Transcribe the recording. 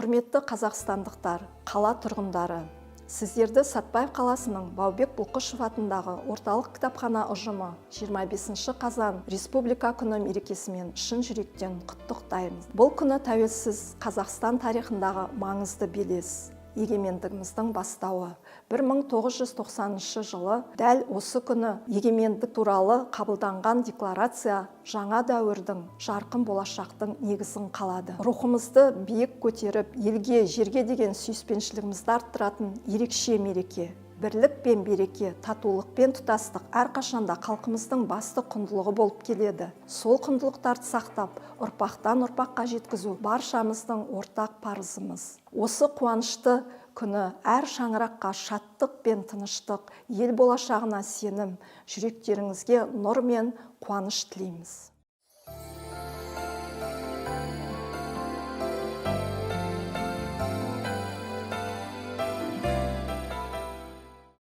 Құрметті қазақстандықтар, қала тұрғындары, сіздерді Сәтбаев қаласының Баубек Бұлқышев атындағы орталық кітапхана ұжымы 25 қазан Республика күні мерекесімен шын жүректен құттықтаймыз. Бұл күні тәуелсіз Қазақстан тарихындағы маңызды белес. Егемендігіміздің бастауы. 1990 жылы дәл осы күні егемендік туралы қабылданған декларация жаңа дәуірдің, жарқын болашақтың негізін қалады. Рухымызды биік көтеріп, елге, жерге деген сүйіспеншілігімізді арттыратын ерекше мереке. Бірлік пен береке, татулық пен тұтастық әрқашанда халқымыздың басты құндылығы болып келеді. Сол құндылықтарды сақтап, ұрпақтан ұрпаққа жеткізу баршамыздың ортақ парызымыз. Осы қуанышты күні әр шаңыраққа шаттық пен тыныштық, ел болашағына сенім, жүректеріңізге нұр мен қуаныш тілейміз.